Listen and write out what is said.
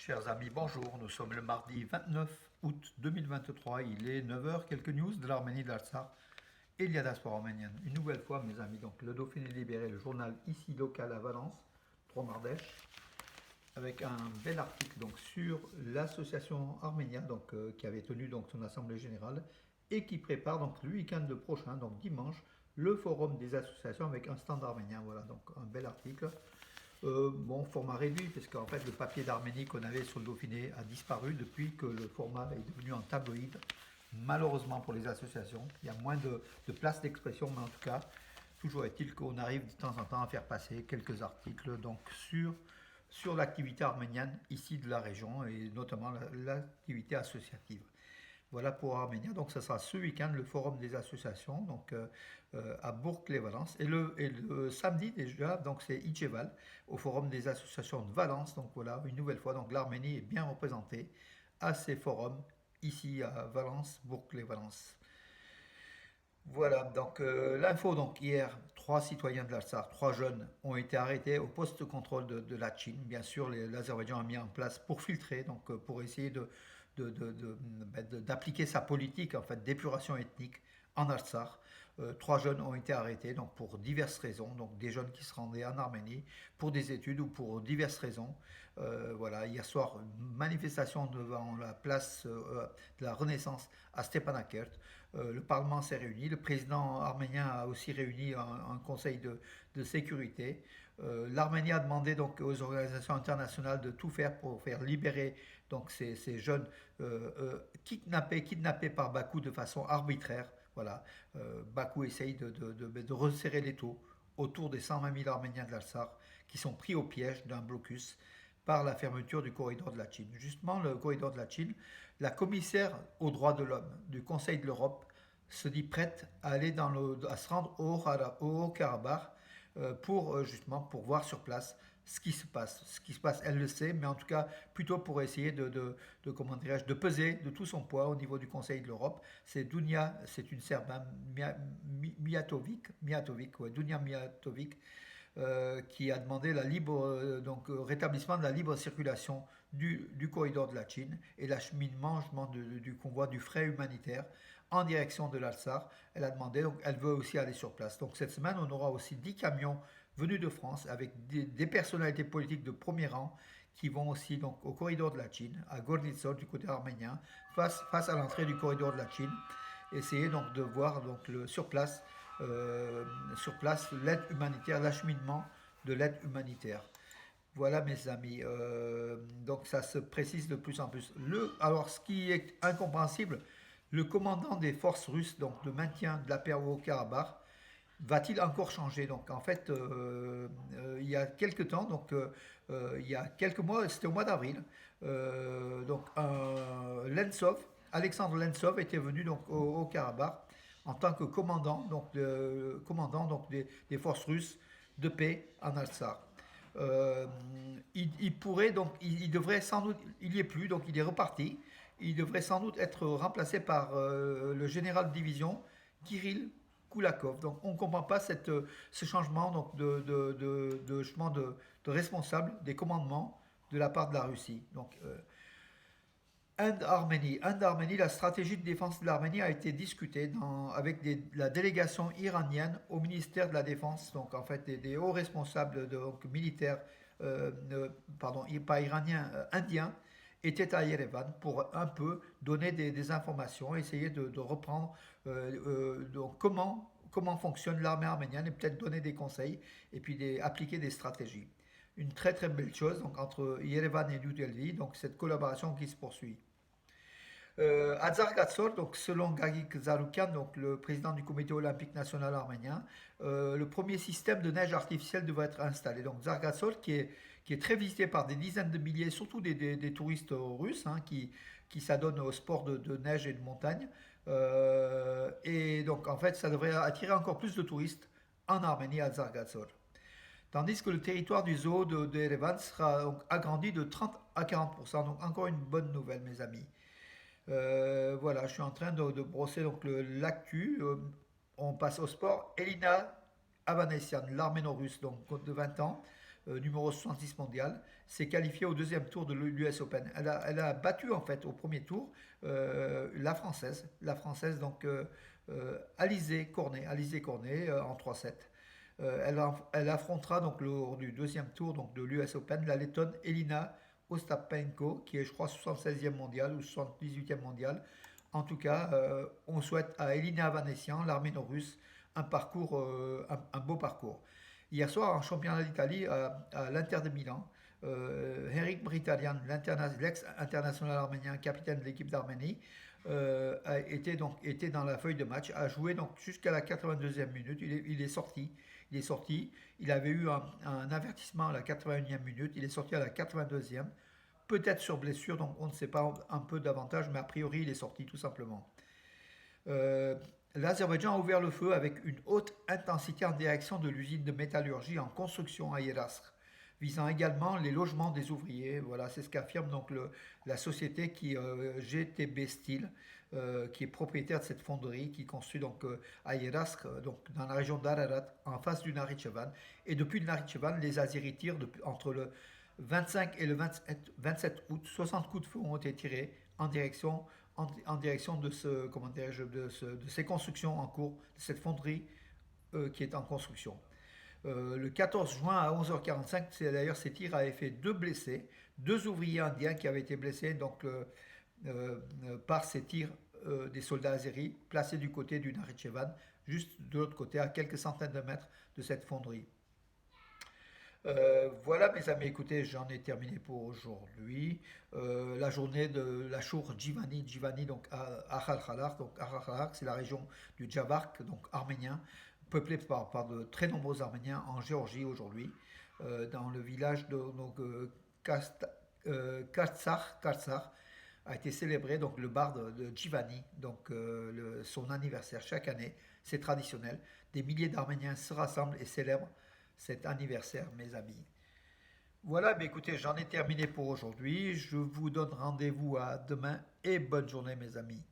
Chers amis, bonjour. Nous sommes le mardi 29 août 2023. Il est 9 heures. Quelques news de l'Arménie, de l'Artsakh et de la diaspora arménienne. Une nouvelle fois, mes amis, donc le Dauphiné libéré, le journal ici local à Valence, Trois-Mardèche, avec un bel article donc, sur l'association Arménia qui avait tenu donc, son assemblée générale et qui prépare donc, le week-end prochain, donc dimanche, le forum des associations avec un stand arménien. Voilà, donc un bel article. Bon, format réduit, parce qu'en fait, le papier d'Arménie qu'on avait sur le Dauphiné a disparu depuis que le format est devenu en tabloïd. Malheureusement pour les associations, il y a moins de place d'expression, mais en tout cas, toujours est-il qu'on arrive de temps en temps à faire passer quelques articles donc sur l'activité arménienne ici de la région et notamment l'activité associative. Voilà pour Arménia. Donc, ce sera ce week-end le forum des associations à Bourg-les-Valence. Et le samedi déjà, donc c'est Itcheval au forum des associations de Valence. Donc voilà, une nouvelle fois, donc l'Arménie est bien représentée à ces forums ici à Valence, Bourg-les-Valence. Voilà, donc l'info, donc hier, trois citoyens de l'Artsakh, trois jeunes, ont été arrêtés au poste de contrôle de la Chine. Bien sûr, l'Azerbaïdjan a mis en place pour filtrer, donc pour essayer d'appliquer sa politique en fait d'épuration ethnique en Artsakh. Trois jeunes ont été arrêtés donc pour diverses raisons, donc des jeunes qui se rendaient en Arménie pour des études ou pour diverses raisons. Voilà, hier soir, une manifestation devant la place de la Renaissance à Stepanakert. Le Parlement s'est réuni, le président arménien a aussi réuni un conseil de sécurité. L'Arménie a demandé donc aux organisations internationales de tout faire pour faire libérer donc ces jeunes kidnappés par Bakou de façon arbitraire. Voilà, Bakou essaye de resserrer les taux autour des 120 000 Arméniens de l'Artsakh qui sont pris au piège d'un blocus par la fermeture du corridor de la Chine. Justement, le corridor de la Chine, la commissaire aux droits de l'homme du Conseil de l'Europe se dit prête à aller à se rendre au Haut-Karabakh justement pour voir sur place ce qui se passe. Ce qui se passe, elle le sait, mais en tout cas plutôt pour essayer comment dirais-je, de peser de tout son poids au niveau du Conseil de l'Europe. C'est Dunia, c'est une Serbe, Dunia Mijatovic, qui a demandé la libre, rétablissement de la libre circulation du corridor de la Chine et l'acheminement du convoi du fret humanitaire en direction de l'Alsar. Elle a demandé, donc elle veut aussi aller sur place. Donc cette semaine, on aura aussi 10 camions venus de France avec des personnalités politiques de premier rang qui vont aussi donc, au corridor de la Chine, à Gornitsor du côté arménien, face à l'entrée du corridor de la Chine, essayer donc de voir donc, sur place l'aide humanitaire, l'acheminement de l'aide humanitaire. Voilà mes amis, donc ça se précise de plus en plus. Alors ce qui est incompréhensible, le commandant des forces russes donc, de maintien de la paix au Karabakh va-t-il encore changer? Donc en fait, il y a quelques temps, il y a quelques mois, c'était au mois d'avril, Lentsov, Alexandre Lentsov était venu donc au Karabakh en tant que commandant des forces russes de paix en Artsakh. Il pourrait donc, il devrait sans doute, il n'y est plus, donc il est reparti. Il devrait sans doute être remplacé par le général de division Kirill Koulakov. Donc on ne comprend pas ce changement donc, de responsable des commandements de la part de la Russie. Donc Inde-Arménie. Inde-Arménie, la stratégie de défense de l'Arménie a été discutée avec la délégation iranienne au ministère de la Défense, donc en fait des hauts responsables militaires, pardon, pas iraniens, indiens, étaient à Yerevan pour un peu donner des informations, essayer de reprendre donc comment fonctionne l'armée arménienne et peut-être donner des conseils et puis appliquer des stratégies. Une très très belle chose donc, entre Yerevan et New Delhi, donc cette collaboration qui se poursuit. À Zargatsor, donc selon Gagik Zaroukian, donc le président du comité olympique national arménien, le premier système de neige artificielle devrait être installé. Donc Zargatsor, qui est très visité par des dizaines de milliers, surtout des touristes russes, qui s'adonnent au sport de neige et de montagne. Et donc en fait, ça devrait attirer encore plus de touristes en Arménie à Zargatsor. Tandis que le territoire du zoo de Erevan sera donc agrandi de 30 à 40%. Donc encore une bonne nouvelle, mes amis. Voilà, je suis en train de brosser donc l'actu. On passe au sport. Elina Avanesian, l'arméno-russe, donc de 20 ans, numéro 66 mondial, s'est qualifiée au deuxième tour de l'US Open. Elle a battu en fait au premier tour la française donc Alizé Cornet en 3-7. Elle affrontera donc lors du deuxième tour donc, de l'US Open la Lettonne Elina Ostapenko, qui est je crois 76e mondial ou 78e mondial. En tout cas, on souhaite à Elina Vanessian, l'arméno-russe, un beau parcours. Hier soir, en championnat d'Italie, à l'Inter de Milan, Eric Mkhitaryan, l'ex-international arménien, capitaine de l'équipe d'Arménie, était dans la feuille de match, a joué donc jusqu'à la 82e minute. Il est sorti. Il avait eu un avertissement à la 81e minute. Il est sorti à la 82e. Peut-être sur blessure, donc on ne sait pas un peu davantage, mais a priori il est sorti tout simplement. Euh, L'Azerbaïdjan a ouvert le feu avec une haute intensité en direction de l'usine de métallurgie en construction à Yerasr, visant également les logements des ouvriers. Voilà, c'est ce qu'affirme donc la société GTB Steel, qui est propriétaire de cette fonderie, qui construit donc à Yerasr, donc dans la région d'Ararat, en face du Nakhitchevan. Et depuis le Nakhitchevan, les Azeris tirent entre le 25 et le 27 août, 60 coups de feu ont été tirés en direction de ces constructions en cours, de cette fonderie qui est en construction. Le 14 juin à 11h45, d'ailleurs ces tirs avaient fait deux blessés, deux ouvriers indiens qui avaient été blessés par ces tirs des soldats azéris placés du côté du Nakhitchevan, juste de l'autre côté, à quelques centaines de mètres de cette fonderie. Voilà mes amis, écoutez, j'en ai terminé pour aujourd'hui. La journée de la Chour Djivani donc à Khalkhalar. Donc Khalkhalar, c'est la région du Djabark, donc arménien, peuplée par de très nombreux Arméniens en Géorgie aujourd'hui, dans le village de donc, Kartsar a été célébré donc le bar de Djivani, donc son anniversaire chaque année, c'est traditionnel. Des milliers d'Arméniens se rassemblent et célèbrent cet anniversaire, mes amis. Voilà, mais écoutez, j'en ai terminé pour aujourd'hui. Je vous donne rendez-vous à demain et bonne journée, mes amis.